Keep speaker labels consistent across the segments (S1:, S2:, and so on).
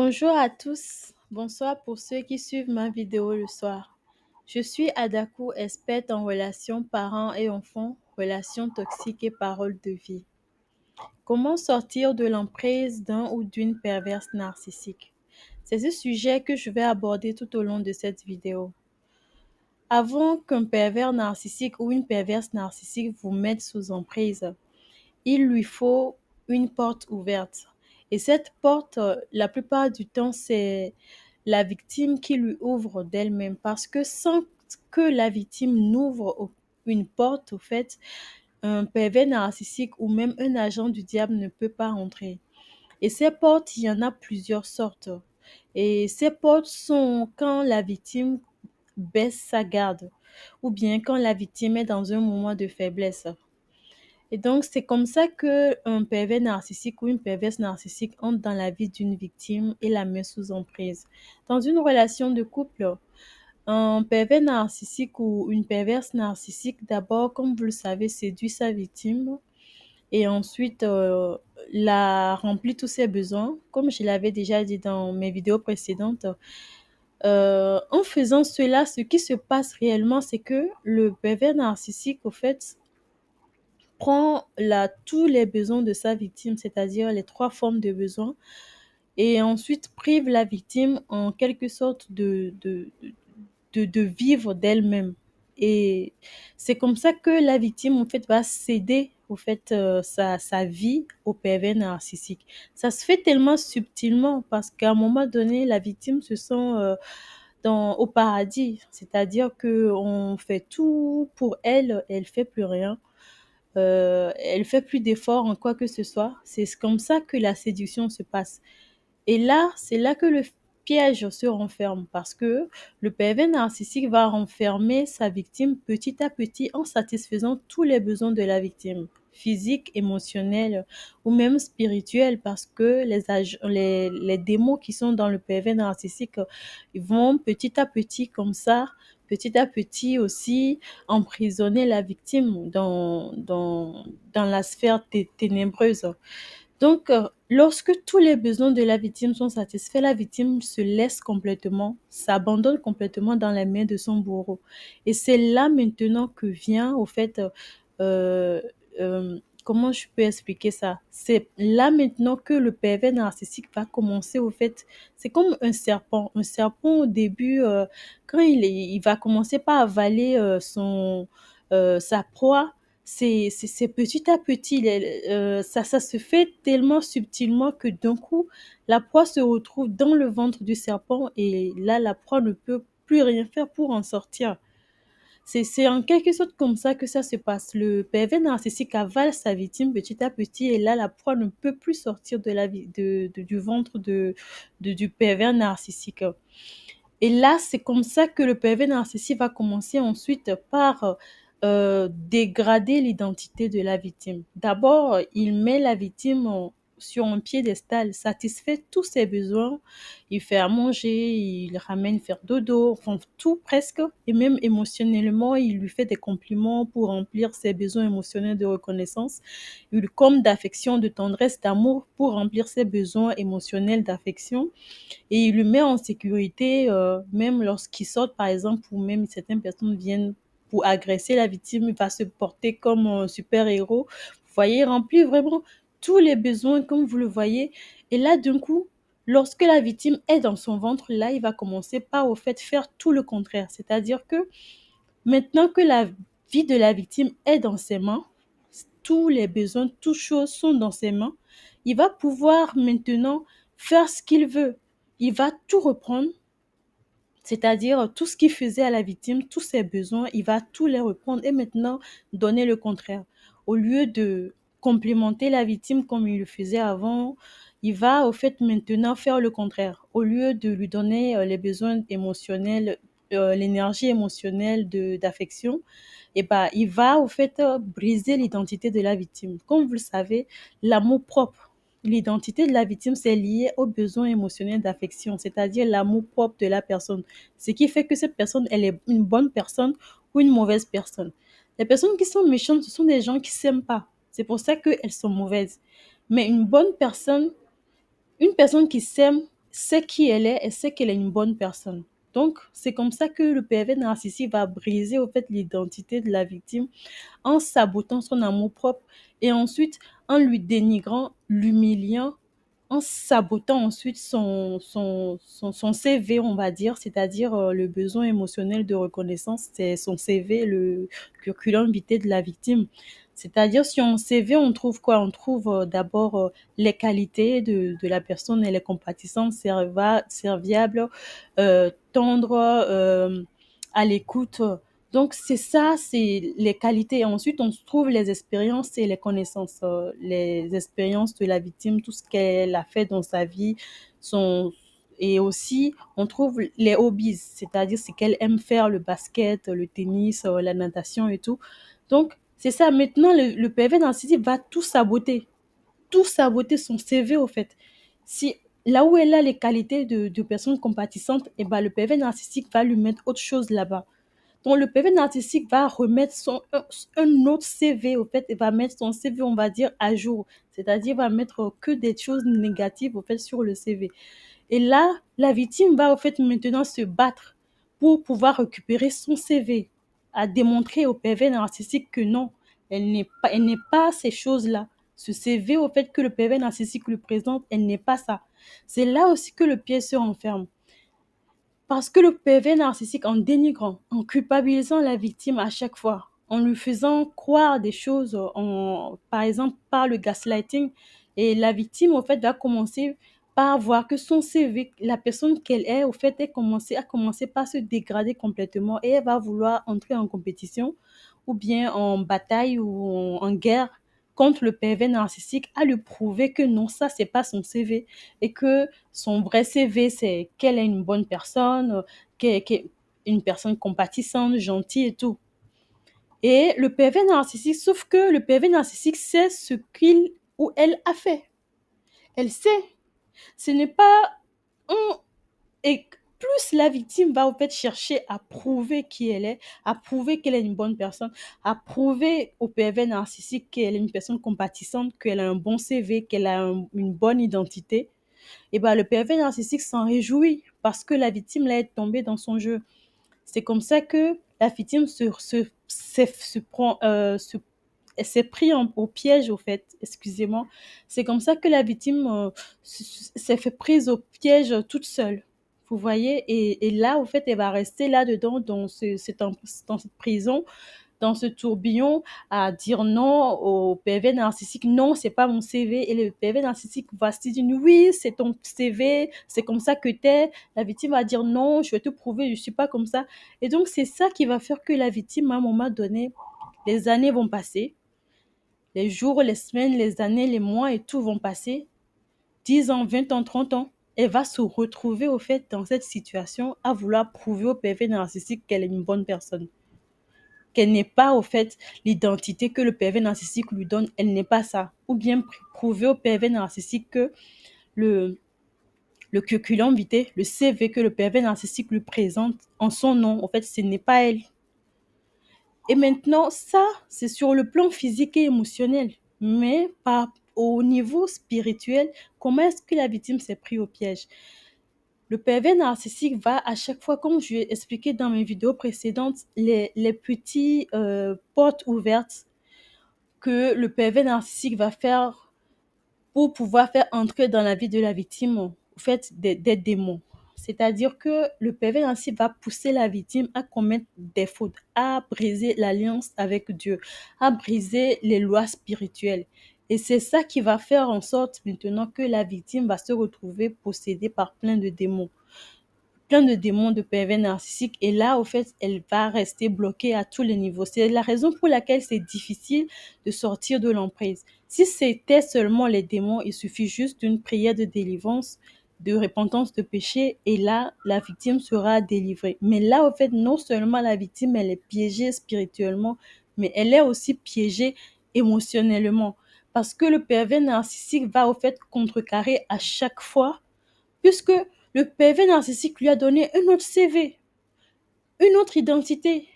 S1: Bonjour à tous, bonsoir pour ceux qui suivent ma vidéo le soir. Je suis Adaku, experte en relations parents et enfants, relations toxiques et paroles de vie. Comment sortir de l'emprise d'un ou d'une perverse narcissique? C'est ce sujet que je vais aborder tout au long de cette vidéo. Avant qu'un pervers narcissique ou une perverse narcissique vous mette sous emprise, il lui faut une porte ouverte. Et cette porte, la plupart du temps, c'est la victime qui lui ouvre d'elle-même. Parce que sans que la victime n'ouvre une porte, au fait, un pervers narcissique ou même un agent du diable ne peut pas entrer. Et ces portes, il y en a plusieurs sortes. Et ces portes sont quand la victime baisse sa garde ou bien quand la victime est dans un moment de faiblesse. Et donc, c'est comme ça que un pervers narcissique ou une perverse narcissique entre dans la vie d'une victime et la met sous emprise. Dans une relation de couple, un pervers narcissique ou une perverse narcissique, d'abord, comme vous le savez, séduit sa victime et ensuite la remplit tous ses besoins. Comme je l'avais déjà dit dans mes vidéos précédentes, en faisant cela, ce qui se passe réellement, c'est que le pervers narcissique, au fait, prend tous les besoins de sa victime, c'est-à-dire les trois formes de besoins, et ensuite prive la victime en quelque sorte de vivre d'elle-même. Et c'est comme ça que la victime, en fait, va céder, au fait, sa vie au pervers narcissique. Ça se fait tellement subtilement parce qu'à un moment donné, la victime se sent au paradis. C'est-à-dire qu'on fait tout pour elle, elle fait plus rien. Elle fait plus d'efforts en quoi que ce soit. C'est comme ça que la séduction se passe. Et là, c'est là que le piège se renferme parce que le pervers narcissique va renfermer sa victime petit à petit en satisfaisant tous les besoins de la victime, physique, émotionnel ou même spirituel, parce que les démons qui sont dans le pervers narcissique, ils vont petit à petit comme ça, petit à petit aussi emprisonner la victime dans la sphère ténébreuse. Donc, lorsque tous les besoins de la victime sont satisfaits, la victime se laisse complètement, s'abandonne complètement dans les mains de son bourreau. Et c'est là maintenant que vient, au fait, euh, comment je peux expliquer ça? C'est là maintenant que le pervers narcissique va commencer, au fait, c'est comme un serpent. Un serpent, au début, quand il va commencer par avaler sa proie, c'est petit à petit, ça se fait tellement subtilement que d'un coup, la proie se retrouve dans le ventre du serpent et là, la proie ne peut plus rien faire pour en sortir. C'est en quelque sorte comme ça que ça se passe. Le pervers narcissique avale sa victime petit à petit et là, la proie ne peut plus sortir du ventre du pervers narcissique. Et là, c'est comme ça que le pervers narcissique va commencer ensuite par dégrader l'identité de la victime. D'abord, il met la victime sur un piédestal, satisfait tous ses besoins, il fait à manger, il ramène faire dodo, enfin tout presque, et même émotionnellement, il lui fait des compliments pour remplir ses besoins émotionnels de reconnaissance, comme d'affection, de tendresse, d'amour pour remplir ses besoins émotionnels d'affection et il le met en sécurité, même lorsqu'il sort, par exemple, ou même certaines personnes viennent pour agresser la victime, il va se porter comme un super-héros. Vous voyez, il remplit vraiment tous les besoins, comme vous le voyez. Et là, d'un coup, lorsque la victime est dans son ventre, là, il va commencer par, au fait, faire tout le contraire. C'est-à-dire que maintenant que la vie de la victime est dans ses mains, tous les besoins, toutes choses sont dans ses mains, il va pouvoir maintenant faire ce qu'il veut. Il va tout reprendre, c'est-à-dire tout ce qu'il faisait à la victime, tous ses besoins, il va tout les reprendre et maintenant donner le contraire. Au lieu de complimenter la victime comme il le faisait avant, il va au fait maintenant faire le contraire. Au lieu de lui donner les besoins émotionnels, l'énergie émotionnelle d'affection, et ben, il va au fait briser l'identité de la victime. Comme vous le savez, l'amour propre, l'identité de la victime, c'est lié aux besoins émotionnels d'affection, c'est-à-dire l'amour propre de la personne. Ce qui fait que cette personne, elle est une bonne personne ou une mauvaise personne. Les personnes qui sont méchantes, ce sont des gens qui s'aiment pas. C'est pour ça qu'elles sont mauvaises. Mais une bonne personne, une personne qui s'aime, sait qui elle est et sait qu'elle est une bonne personne. Donc, c'est comme ça que le pervers narcissique va briser, au fait, l'identité de la victime en sabotant son amour-propre et ensuite en lui dénigrant, l'humiliant, en sabotant ensuite son CV, on va dire, c'est-à-dire le besoin émotionnel de reconnaissance, c'est son CV, le curriculum vitae de la victime. C'est-à-dire, sur un CV, on trouve quoi? On trouve d'abord les qualités de la personne, elle est compatissante, serviable, tendre, à l'écoute. Donc, c'est ça, c'est les qualités. Et ensuite, on se trouve les expériences et les connaissances, les expériences de la victime, tout ce qu'elle a fait dans sa vie. Son... Et aussi, on trouve les hobbies, c'est-à-dire ce qu'elle aime faire, le basket, le tennis, la natation et tout. Donc, c'est ça. Maintenant, le PV narcissique va tout saboter son CV, au fait. Si là où elle a les qualités de personne compatissante, et ben, le PV narcissique va lui mettre autre chose là-bas. Donc, le PV narcissique va remettre un autre CV, au fait, il va mettre son CV, on va dire, à jour. C'est-à-dire, il va mettre que des choses négatives, au fait, sur le CV. Et là, la victime va, au fait, maintenant se battre pour pouvoir récupérer son CV, à démontrer au PV narcissique que non, elle n'est pas ces choses-là. Ce CV, au fait, que le PV narcissique lui présente, elle n'est pas ça. C'est là aussi que le piège se renferme. Parce que le PV narcissique, en dénigrant, en culpabilisant la victime à chaque fois, en lui faisant croire des choses, par exemple par le gaslighting, et la victime, au fait, va commencer par voir que son CV, la personne qu'elle est, au fait, a commencé par se dégrader complètement et elle va vouloir entrer en compétition ou bien en bataille ou en guerre contre le PV narcissique à lui prouver que non, ça, c'est pas son CV et que son vrai CV, c'est qu'elle est une bonne personne, qu'elle est une personne compatissante, gentille et tout. Et le PV narcissique, sauf que le PV narcissique sait ce qu'il ou elle a fait. Elle sait. Ce n'est pas un... Et plus la victime va, en fait, chercher à prouver qui elle est, à prouver qu'elle est une bonne personne, à prouver au PV narcissique qu'elle est une personne compatissante, qu'elle a un bon CV, qu'elle a une bonne identité, et ben, le pervers narcissique s'en réjouit parce que la victime là est tombée dans son jeu. C'est comme ça que la victime se prend, s'est pris au piège, au fait, excusez-moi. C'est comme ça que la victime s'est fait prise au piège toute seule. Vous voyez, et là, au fait, elle va rester là-dedans, dans cette prison, dans ce tourbillon à dire non au PV narcissique. Non, c'est pas mon CV. Et le PV narcissique va se dire oui, c'est ton CV, c'est comme ça que t'es. La victime va dire non, je vais te prouver, je suis pas comme ça. Et donc, c'est ça qui va faire que la victime, à un moment donné, les années vont passer, les jours, les semaines, les années, les mois et tout vont passer. 10 ans, 20 ans, 30 ans. Elle va se retrouver, au fait, dans cette situation à vouloir prouver au PV narcissique qu'elle est une bonne personne, qu'elle n'est pas, au fait, l'identité que le PV narcissique lui donne, elle n'est pas ça. Ou bien prouver au PV narcissique que le, le curriculum vitae, le CV que le PV narcissique lui présente en son nom, en fait, ce n'est pas elle. Et maintenant, ça, c'est sur le plan physique et émotionnel. Mais au niveau spirituel, comment est-ce que la victime s'est pris au piège? Le pervers narcissique va à chaque fois, comme je l'ai expliqué dans mes vidéos précédentes, les petits portes ouvertes que le pervers narcissique va faire pour pouvoir faire entrer dans la vie de la victime, en fait, des démons. C'est-à-dire que le pervers narcissique va pousser la victime à commettre des fautes, à briser l'alliance avec Dieu, à briser les lois spirituelles. Et c'est ça qui va faire en sorte maintenant que la victime va se retrouver possédée par plein de démons de pervers narcissiques. Et là, au fait, elle va rester bloquée à tous les niveaux. C'est la raison pour laquelle c'est difficile de sortir de l'emprise. Si c'était seulement les démons, il suffit juste d'une prière de délivrance, de repentance de péché, et là, la victime sera délivrée. Mais là, au fait, non seulement la victime, elle est piégée spirituellement, mais elle est aussi piégée émotionnellement. Parce que le pervers narcissique va, au fait, contrecarrer à chaque fois, puisque le PV narcissique lui a donné un autre CV, une autre identité.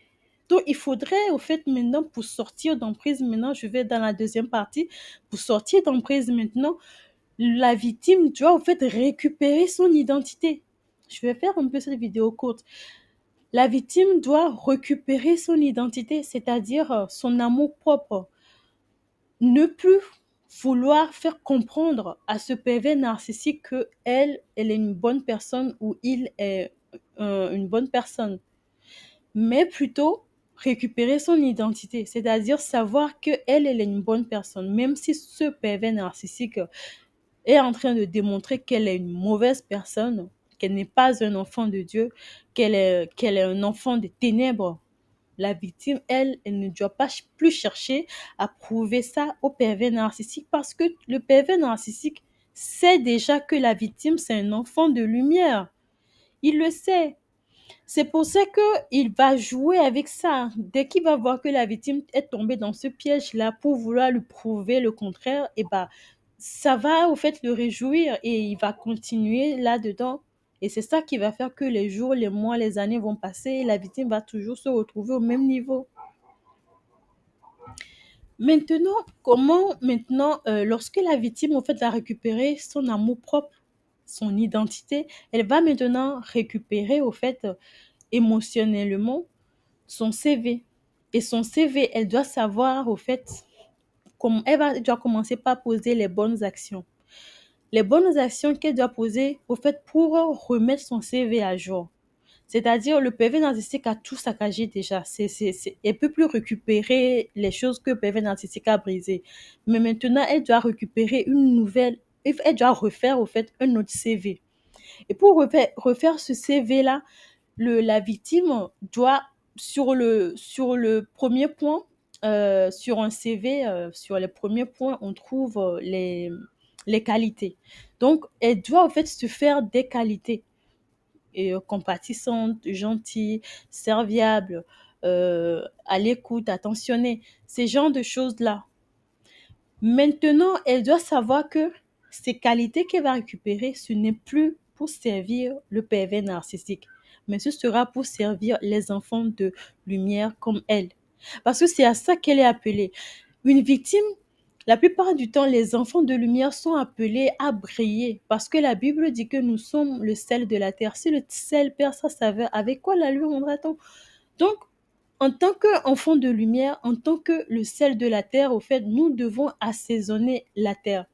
S1: Donc, il faudrait, au fait, maintenant, pour sortir d'emprise, maintenant, je vais dans la deuxième partie, pour sortir d'emprise maintenant, La victime doit en fait récupérer son identité. Je vais faire un peu cette vidéo courte. La victime doit récupérer son identité, c'est-à-dire son amour propre. Ne plus vouloir faire comprendre à ce pervers narcissique que elle est une bonne personne ou il est une bonne personne, mais plutôt récupérer son identité, c'est-à-dire savoir que elle est une bonne personne, même si ce pervers narcissique est en train de démontrer qu'elle est une mauvaise personne, qu'elle n'est pas un enfant de Dieu, qu'elle est un enfant des ténèbres. La victime, elle ne doit pas plus chercher à prouver ça au pervers narcissique parce que le pervers narcissique sait déjà que la victime, c'est un enfant de lumière. Il le sait. C'est pour ça qu'il va jouer avec ça. Dès qu'il va voir que la victime est tombée dans ce piège-là pour vouloir lui prouver le contraire, et bah, ça va au fait le réjouir et il va continuer là-dedans. Et c'est ça qui va faire que les jours, les mois, les années vont passer et la victime va toujours se retrouver au même niveau. Maintenant, lorsque la victime en fait a récupéré son amour propre, son identité, elle va maintenant récupérer au fait émotionnellement son CV. Et son CV, elle doit savoir au fait comment elle doit commencer par poser les bonnes actions. Les bonnes actions qu'elle doit poser au fait pour remettre son CV à jour. C'est-à-dire, le PV narcissique a tout saccagé déjà. Elle ne peut plus récupérer les choses que le PV narcissique a brisées. Mais maintenant, elle doit récupérer une nouvelle. Elle doit refaire, au fait, un autre CV. Et pour refaire ce CV-là, la victime doit, sur le premier point, sur un CV, sur les premiers points, on trouve les qualités. Donc, elle doit, en fait, se faire des qualités et compatissante, gentille, serviable, à l'écoute, attentionnée, ces genres de choses-là. Maintenant, elle doit savoir que ces qualités qu'elle va récupérer, ce n'est plus pour servir le pervers narcissique, mais ce sera pour servir les enfants de lumière comme elle. Parce que c'est à ça qu'elle est appelée. Une victime, la plupart du temps, les enfants de lumière sont appelés à briller parce que la Bible dit que nous sommes le sel de la terre. Si le sel perd sa saveur, avec quoi la lui rendra-t-on? Donc, en tant qu'enfant de lumière, en tant que le sel de la terre, au fait, nous devons assaisonner la terre.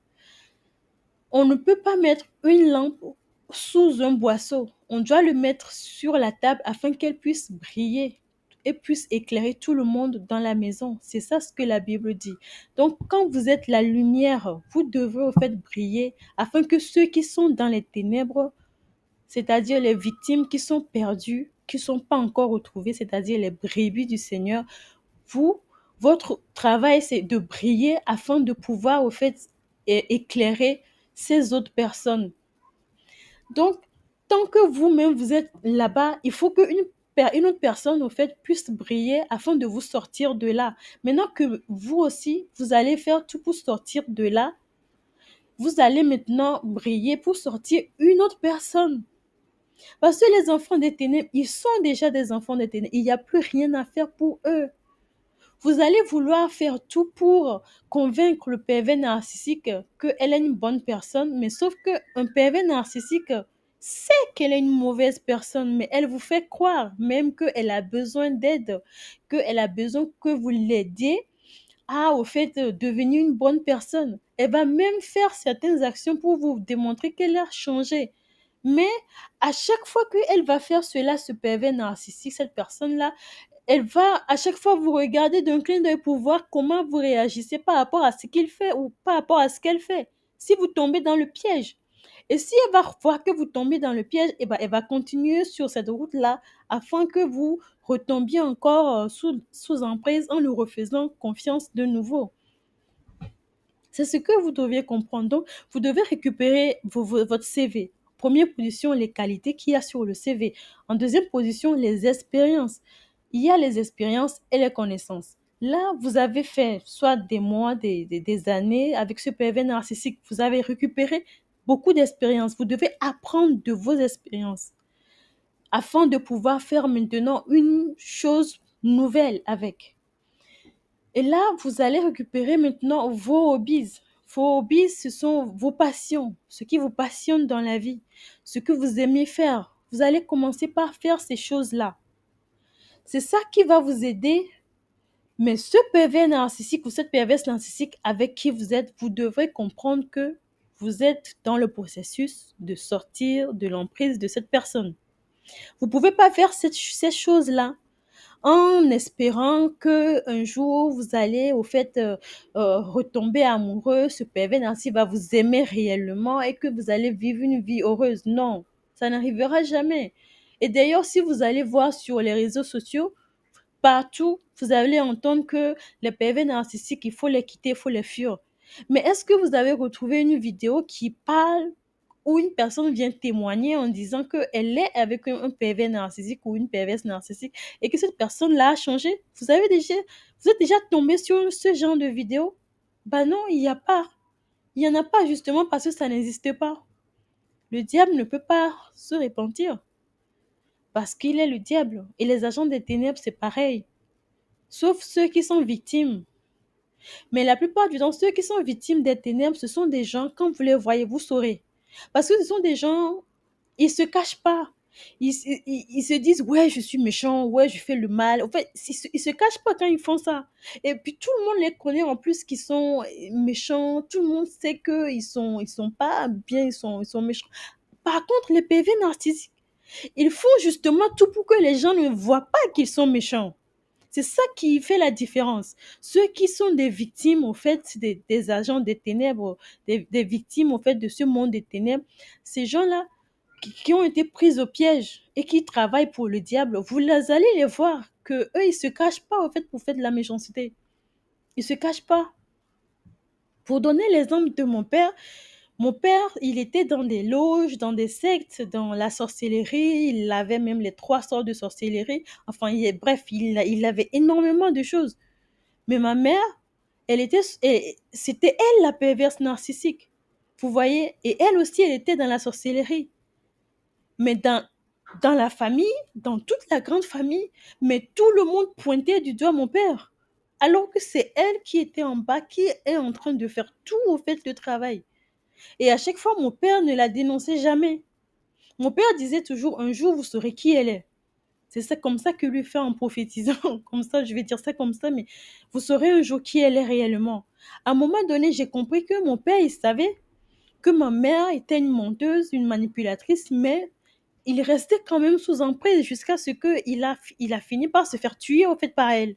S1: On ne peut pas mettre une lampe sous un boisseau. On doit le mettre sur la table afin qu'elle puisse briller et puisse éclairer tout le monde dans la maison. C'est ça ce que la Bible dit. Donc, quand vous êtes la lumière, vous devez au fait briller afin que ceux qui sont dans les ténèbres, c'est-à-dire les victimes qui sont perdues, qui ne sont pas encore retrouvées, c'est-à-dire les brebis du Seigneur, vous, votre travail, c'est de briller afin de pouvoir, au fait, éclairer ces autres personnes. Donc, tant que vous-même, vous êtes là-bas, il faut une autre personne, au fait, puisse briller afin de vous sortir de là. Maintenant que vous aussi, vous allez faire tout pour sortir de là, vous allez maintenant briller pour sortir une autre personne. Parce que les enfants des ténèbres, ils sont déjà des enfants des ténèbres. Il n'y a plus rien à faire pour eux. Vous allez vouloir faire tout pour convaincre le pervers narcissique qu'elle est une bonne personne, mais sauf qu'un pervers narcissique sait qu'elle est une mauvaise personne, mais elle vous fait croire même qu'elle a besoin d'aide, qu'elle a besoin que vous l'aidiez à, au fait, devenir une bonne personne. Elle va même faire certaines actions pour vous démontrer qu'elle a changé. Mais à chaque fois qu'elle va faire cela, ce pervers narcissique, cette personne-là, elle va à chaque fois vous regarder d'un clin d'œil pour voir comment vous réagissez par rapport à ce qu'il fait ou par rapport à ce qu'elle fait. Si vous tombez dans le piège. Et si elle va voir que vous tombez dans le piège, eh ben, elle va continuer sur cette route-là afin que vous retombiez encore sous emprise en lui refaisant confiance de nouveau. C'est ce que vous deviez comprendre. Donc, vous devez récupérer votre CV. Première position, les qualités qu'il y a sur le CV. En deuxième position, les expériences. Il y a les expériences et les connaissances. Là, vous avez fait soit des mois, des années avec ce PV narcissique. Vous avez récupéré beaucoup d'expériences. Vous devez apprendre de vos expériences afin de pouvoir faire maintenant une chose nouvelle avec. Et là, vous allez récupérer maintenant vos hobbies. Vos hobbies, ce sont vos passions, ce qui vous passionne dans la vie, ce que vous aimez faire. Vous allez commencer par faire ces choses-là. C'est ça qui va vous aider. Mais ce pervers narcissique ou cette perverse narcissique avec qui vous êtes, vous devrez comprendre que vous êtes dans le processus de sortir de l'emprise de cette personne. Vous ne pouvez pas faire ces choses-là en espérant que un jour vous allez retomber amoureux, ce pervers narcissique va vous aimer réellement et que vous allez vivre une vie heureuse. Non, ça n'arrivera jamais. Et d'ailleurs, si vous allez voir sur les réseaux sociaux, partout, vous allez entendre que les pervers narcissiques, il faut les quitter, il faut les fuir. Mais est-ce que vous avez retrouvé une vidéo qui parle où une personne vient témoigner en disant qu'elle est avec un pervers narcissique ou une perverse narcissique et que cette personne-là a changé? Vous êtes déjà tombé sur ce genre de vidéo? Ben non, il n'y a pas. Il n'y en a pas justement parce que ça n'existe pas. Le diable ne peut pas se repentir parce qu'il est le diable. Et les agents des ténèbres, c'est pareil. Sauf ceux qui sont victimes. Mais la plupart du temps, ceux qui sont victimes des ténèbres, ce sont des gens, quand vous les voyez, vous saurez. Parce que ce sont des gens, ils se cachent pas. Ils se disent, ouais, je suis méchant, ouais, je fais le mal. En fait, ils se cachent pas quand ils font ça. Et puis tout le monde les connaît en plus qu'ils sont méchants. Tout le monde sait qu'ils sont pas bien, ils sont méchants. Par contre, les PV narcissiques, ils font justement tout pour que les gens ne voient pas qu'ils sont méchants. C'est ça qui fait la différence. Ceux qui sont des victimes, au fait, des agents des ténèbres, des victimes, au fait, de ce monde des ténèbres, ces gens-là qui ont été pris au piège et qui travaillent pour le diable, allez les voir que eux, ils se cachent pas, au fait, pour faire de la méchanceté. Ils se cachent pas. Pour donner l'exemple de mon père, il était dans des loges, dans des sectes, dans la sorcellerie. Il avait même les 3 sortes de sorcellerie. Enfin, bref, il avait énormément de choses. Mais ma mère, c'était elle la perverse narcissique. Vous voyez? Et elle aussi, elle était dans la sorcellerie. Mais dans la famille, dans toute la grande famille, mais tout le monde pointait du doigt mon père. Alors que c'est elle qui était en bas, qui est en train de faire tout au fait le travail. Et à chaque fois, mon père ne la dénonçait jamais. Mon père disait toujours, un jour, vous saurez qui elle est. C'est ça comme ça que lui fait en prophétisant, comme ça, je vais dire ça comme ça, mais vous saurez un jour qui elle est réellement. À un moment donné, j'ai compris que mon père, il savait que ma mère était une menteuse, une manipulatrice, mais il restait quand même sous emprise jusqu'à ce qu'il a fini par se faire tuer, au fait, par elle.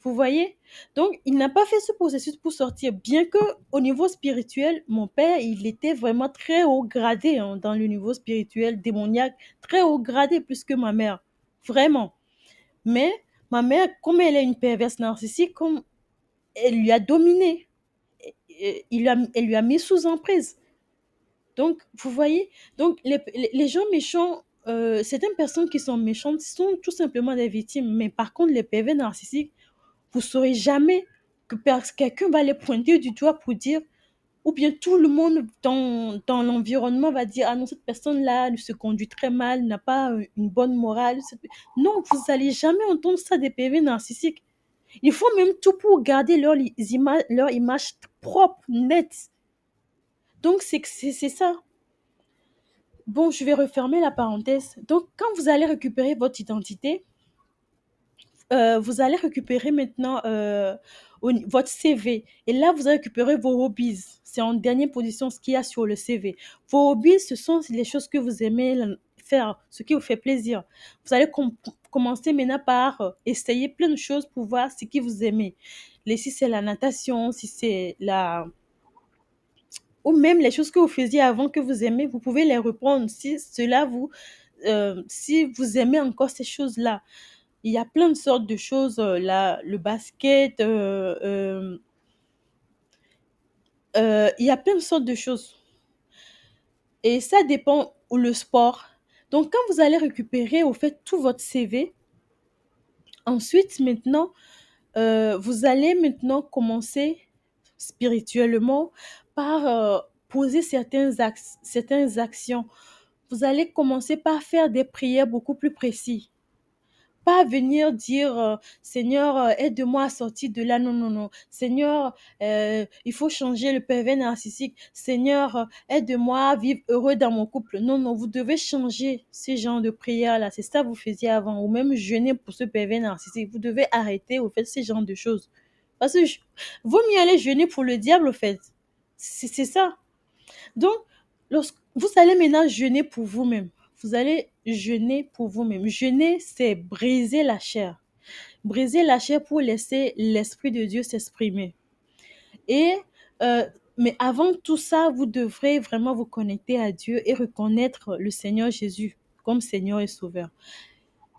S1: Vous voyez? Donc, il n'a pas fait ce processus pour sortir, bien que au niveau spirituel, mon père, il était vraiment très haut gradé hein, dans le niveau spirituel démoniaque, très haut gradé plus que ma mère. Vraiment. Mais ma mère, comme elle est une perverse narcissique, comme elle lui a dominé, elle lui a mis sous emprise. Donc, vous voyez, donc les gens méchants, certaines personnes qui sont méchantes sont tout simplement des victimes. Mais par contre, les pervers narcissiques, vous ne saurez jamais que quelqu'un va les pointer du doigt pour dire, ou bien tout le monde dans l'environnement va dire, ah non, cette personne-là elle se conduit très mal, n'a pas une bonne morale. Non, vous n'allez jamais entendre ça des PV narcissiques. Ils font même tout pour garder leur image propre, nette. Donc, c'est ça. Bon, je vais refermer la parenthèse. Donc, quand vous allez récupérer votre identité, vous allez récupérer maintenant votre CV. Et là, vous allez récupérer vos hobbies. C'est en dernière position ce qu'il y a sur le CV. Vos hobbies, ce sont les choses que vous aimez faire, ce qui vous fait plaisir. Vous allez commencer maintenant par essayer plein de choses pour voir ce que vous aimez. Si c'est la natation, si c'est la... Ou même les choses que vous faisiez avant que vous aimez, vous pouvez les reprendre si vous aimez encore ces choses-là. Il y a plein de sortes de choses, là, le basket, il y a plein de sortes de choses. Et ça dépend, ou le sport. Donc, quand vous allez récupérer, au fait, tout votre CV, ensuite, maintenant, vous allez maintenant commencer spirituellement par poser certaines actions. Vous allez commencer par faire des prières beaucoup plus précises. Pas venir dire Seigneur, aide-moi à sortir de là. Non, non, non. Seigneur, il faut changer le pervers narcissique. Seigneur, aide-moi à vivre heureux dans mon couple. Non, non, vous devez changer ce genre de prière-là. C'est ça que vous faisiez avant. Ou même jeûner pour ce pervers narcissique. Vous devez arrêter, au fait, ce genre de choses. Parce que vaut mieux aller jeûner pour le diable, au fait. C'est ça. Donc, lorsque vous allez maintenant jeûner pour vous-même. Vous allez jeûner pour vous-même. Jeûner, c'est briser la chair. Briser la chair pour laisser l'Esprit de Dieu s'exprimer. Et, euh, mais avant tout ça, vous devrez vraiment vous connecter à Dieu et reconnaître le Seigneur Jésus comme Seigneur et Sauveur.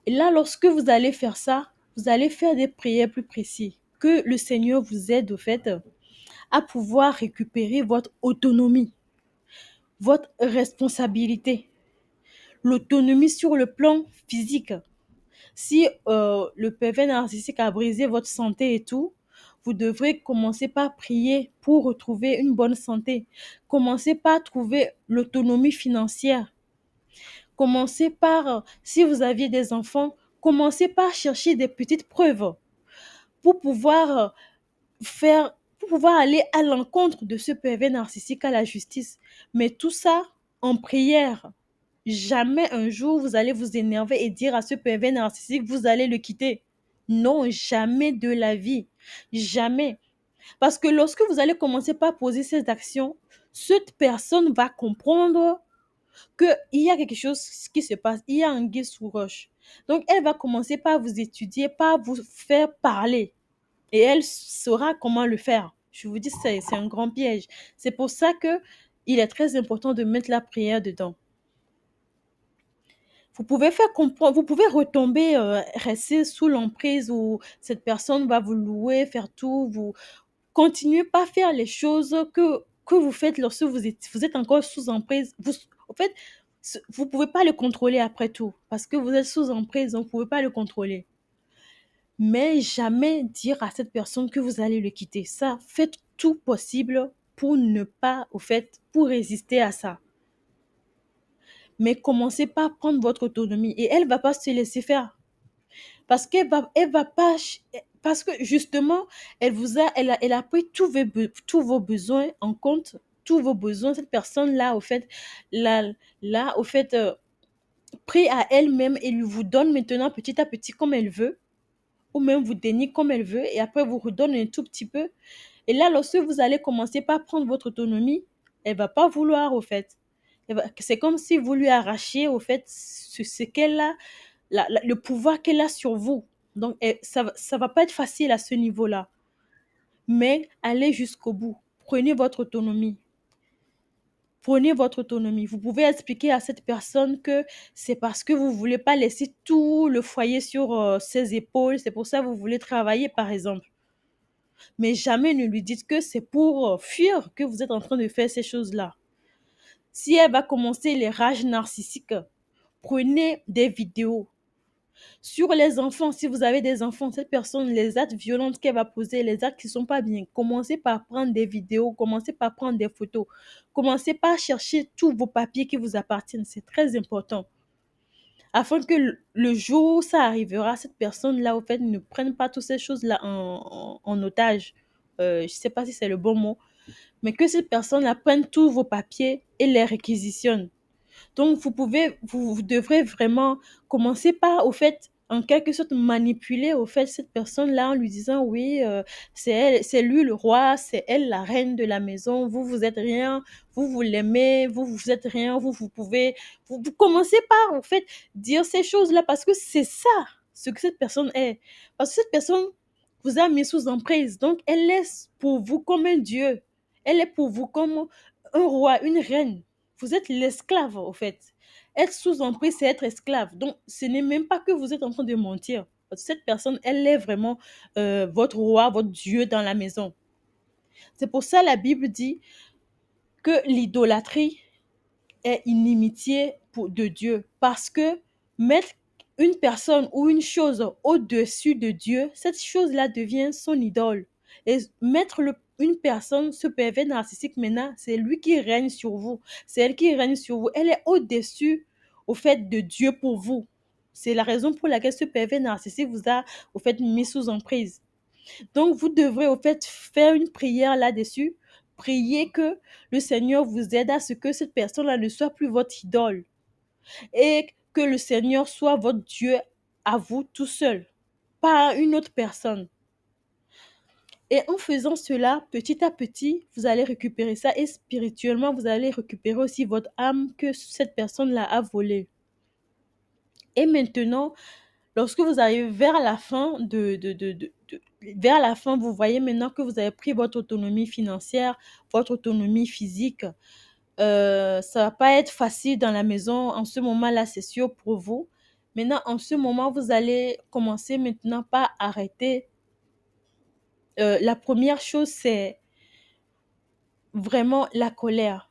S1: Et là, lorsque vous allez faire ça, vous allez faire des prières plus précises. Que le Seigneur vous aide, au fait, à pouvoir récupérer votre autonomie, votre responsabilité, l'autonomie sur le plan physique. Si le pervers narcissique a brisé votre santé et tout, vous devrez commencer par prier pour retrouver une bonne santé. Commencez par trouver l'autonomie financière. Commencez par, si vous aviez des enfants, commencez par chercher des petites preuves pour pouvoir pour pouvoir aller à l'encontre de ce pervers narcissique à la justice. Mais tout ça en prière. Jamais un jour vous allez vous énerver et dire à ce pervers narcissique, vous allez le quitter. Non, jamais de la vie. Jamais. Parce que lorsque vous allez commencer par poser ces actions, cette personne va comprendre qu'il y a quelque chose qui se passe. Il y a un guet sous roche. Donc, elle va commencer par vous étudier, par vous faire parler. Et elle saura comment le faire. Je vous dis, c'est un grand piège. C'est pour ça que il est très important de mettre la prière dedans. Vous pouvez faire comprendre, vous pouvez retomber, rester sous l'emprise où cette personne va vous louer, faire tout, vous continuez pas à faire les choses que vous faites lorsque vous êtes encore sous emprise. En fait, vous pouvez pas le contrôler après tout, parce que vous êtes sous emprise, donc vous pouvez pas le contrôler. Mais jamais dire à cette personne que vous allez le quitter. Ça, faites tout possible pour ne pas, au fait, pour résister à ça. Mais commencez par prendre votre autonomie et elle va pas se laisser faire. Parce elle va pas, parce que justement, elle a pris tous vos besoins en compte, tous vos besoins. Cette personne-là, au fait, là, au fait, pris à elle-même et lui vous donne maintenant petit à petit comme elle veut, ou même vous dénie comme elle veut, et après vous redonne un tout petit peu. Et là, lorsque vous allez commencer par prendre votre autonomie, elle va pas vouloir, au fait. C'est comme si vous lui arrachiez, au fait, ce qu'elle a, le pouvoir qu'elle a sur vous. Donc, ça va pas être facile à ce niveau-là. Mais allez jusqu'au bout. Prenez votre autonomie. Prenez votre autonomie. Vous pouvez expliquer à cette personne que c'est parce que vous voulez pas laisser tout le foyer sur ses épaules. C'est pour ça que vous voulez travailler, par exemple. Mais jamais ne lui dites que c'est pour fuir que vous êtes en train de faire ces choses-là. Si elle va commencer les rages narcissiques, prenez des vidéos. Sur les enfants, si vous avez des enfants, cette personne, les actes violents qu'elle va poser, les actes qui ne sont pas bien, commencez par prendre des vidéos, commencez par prendre des photos, commencez par chercher tous vos papiers qui vous appartiennent. C'est très important. Afin que le jour où ça arrivera, cette personne-là, au fait, ne prenne pas toutes ces choses-là en otage. Je ne sais pas si c'est le bon mot, mais que cette personne-là prenne tous vos papiers et les réquisitionne. Donc, vous devrez vraiment commencer par, au fait, en quelque sorte, manipuler, au fait, cette personne-là en lui disant, oui, c'est elle, c'est lui le roi, c'est elle la reine de la maison, vous êtes rien, vous l'aimez, vous êtes rien, vous pouvez, vous commencez par, au fait, dire ces choses-là parce que c'est ça, ce que cette personne est. Parce que cette personne vous a mis sous emprise, donc elle est pour vous comme un dieu, elle est pour vous comme un roi, une reine. Vous êtes l'esclave, au fait. Être sous emprise, c'est être esclave. Donc, ce n'est même pas que vous êtes en train de mentir. Parce que cette personne, elle est vraiment votre roi, votre Dieu dans la maison. C'est pour ça la Bible dit que l'idolâtrie est inimitié de Dieu. Parce que mettre une personne ou une chose au-dessus de Dieu, cette chose-là devient son idole. Et mettre une personne, ce pervers narcissique maintenant, c'est lui qui règne sur vous. C'est elle qui règne sur vous. Elle est au-dessus, au fait, de Dieu pour vous. C'est la raison pour laquelle ce pervers narcissique vous a, au fait, mis sous emprise. Donc, vous devrez, au fait, faire une prière là-dessus. Priez que le Seigneur vous aide à ce que cette personne-là ne soit plus votre idole et que le Seigneur soit votre Dieu à vous tout seul, pas une autre personne. Et en faisant cela, petit à petit, vous allez récupérer ça et spirituellement, vous allez récupérer aussi votre âme que cette personne-là a volée. Et maintenant, lorsque vous arrivez vers la fin vers la fin, vous voyez maintenant que vous avez pris votre autonomie financière, votre autonomie physique. Ça va pas être facile dans la maison en ce moment-là, c'est sûr pour vous. Maintenant, en ce moment, vous allez commencer maintenant par arrêter. La première chose, c'est vraiment la colère.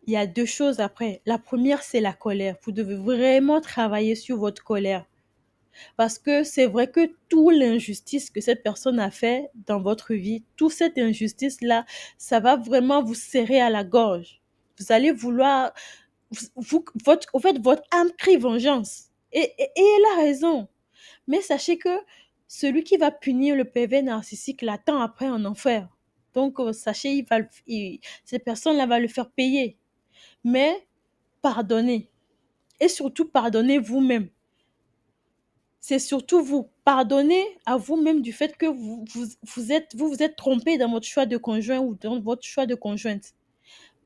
S1: Il y a deux choses après. La première, c'est la colère. Vous devez vraiment travailler sur votre colère. Parce que c'est vrai que toute l'injustice que cette personne a fait dans votre vie, toute cette injustice-là, ça va vraiment vous serrer à la gorge. Vous allez vouloir, au fait, votre âme crie vengeance. Et elle a raison. Mais sachez que celui qui va punir le pervers narcissique l'attend après en enfer. Donc, sachez, cette personne-là va le faire payer. Mais pardonnez. Et surtout, pardonnez vous-même. C'est surtout vous. Pardonnez à vous-même du fait que vous êtes trompé dans votre choix de conjoint ou dans votre choix de conjointe.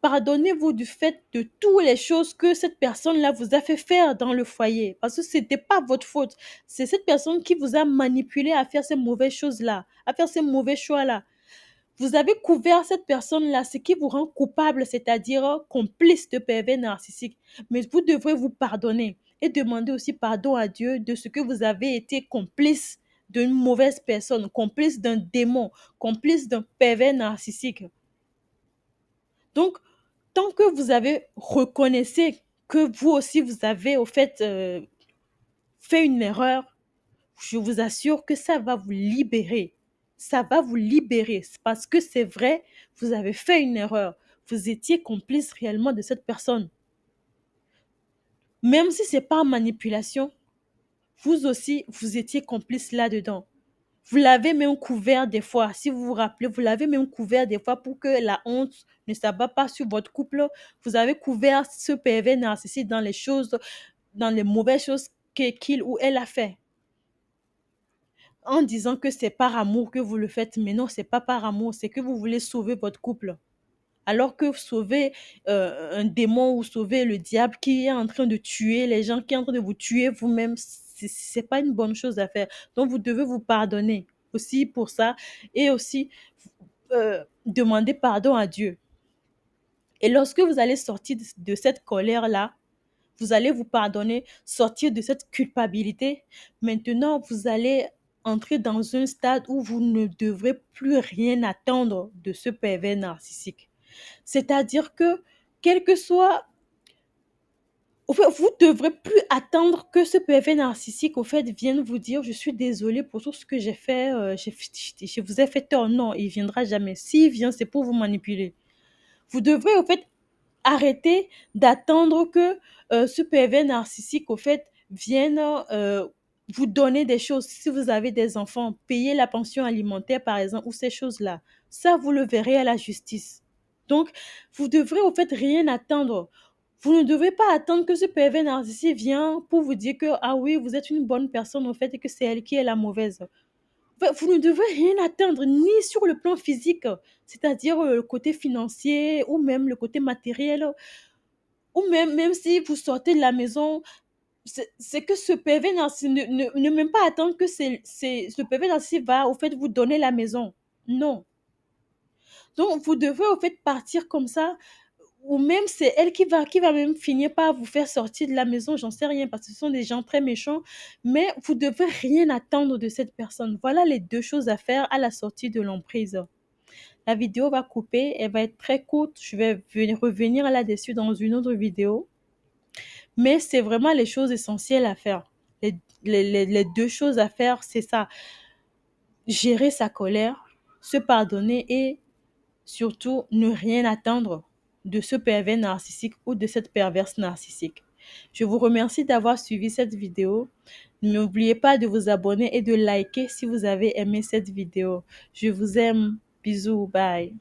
S1: Pardonnez-vous du fait de toutes les choses que cette personne-là vous a fait faire dans le foyer. Parce que ce n'était pas votre faute. C'est cette personne qui vous a manipulé à faire ces mauvaises choses-là, à faire ces mauvais choix-là. Vous avez couvert cette personne-là, ce qui vous rend coupable, c'est-à-dire complice de pervers narcissique. Mais vous devrez vous pardonner et demander aussi pardon à Dieu de ce que vous avez été complice d'une mauvaise personne, complice d'un démon, complice d'un pervers narcissique. Donc, tant que vous avez reconnaissez que vous aussi, vous avez au fait fait une erreur, je vous assure que ça va vous libérer. Ça va vous libérer parce que c'est vrai, vous avez fait une erreur. Vous étiez complice réellement de cette personne. Même si c'est pas manipulation, vous aussi, vous étiez complice là-dedans. Vous l'avez même couvert des fois. Si vous vous rappelez, vous l'avez même couvert des fois pour que la honte ne s'abat pas sur votre couple. Vous avez couvert ce pervers narcissique dans les choses, dans les mauvaises choses qu'il ou elle a fait. En disant que c'est par amour que vous le faites, mais non, c'est pas par amour, c'est que vous voulez sauver votre couple. Alors que sauver un démon ou sauver le diable qui est en train de tuer les gens, qui est en train de vous tuer vous-même, c'est pas une bonne chose à faire. Donc vous devez vous pardonner aussi pour ça et aussi demander pardon à Dieu. Et lorsque vous allez sortir de cette colère-là, vous allez vous pardonner, sortir de cette culpabilité. Maintenant, vous allez entrer dans un stade où vous ne devrez plus rien attendre de ce pervers narcissique. C'est-à-dire que, quel que soit, au fait, vous ne devrez plus attendre que ce pervers narcissique, au fait, vienne vous dire, je suis désolée pour tout ce que j'ai fait, je vous ai fait tort. Non, il viendra jamais. S'il vient, c'est pour vous manipuler. Vous devrez, au fait, arrêter d'attendre que ce pervers narcissique, au fait, vienne vous donner des choses. Si vous avez des enfants, payer la pension alimentaire, par exemple, ou ces choses-là. Ça, vous le verrez à la justice. Donc, vous devrez, au fait, rien attendre. Vous ne devez pas attendre que ce pervers narcissique vienne pour vous dire que, ah oui, vous êtes une bonne personne, au fait, et que c'est elle qui est la mauvaise. Vous ne devez rien attendre, ni sur le plan physique, c'est-à-dire le côté financier ou même le côté matériel, ou même si vous sortez de la maison, c'est que ce PV ne même pas attendre que ce PV va au fait vous donner la maison. Non. Donc vous devez au fait partir comme ça, ou même c'est elle qui va même finir par vous faire sortir de la maison, j'en sais rien, parce que ce sont des gens très méchants, mais vous devez rien attendre de cette personne. Voilà les deux choses à faire à la sortie de l'emprise. La vidéo va couper, elle va être très courte, je vais revenir là-dessus dans une autre vidéo, mais c'est vraiment les choses essentielles à faire. Les deux choses à faire, c'est ça, gérer sa colère, se pardonner et surtout ne rien attendre de ce pervers narcissique ou de cette perverse narcissique. Je vous remercie d'avoir suivi cette vidéo. N'oubliez pas de vous abonner et de liker si vous avez aimé cette vidéo. Je vous aime. Bisous. Bye.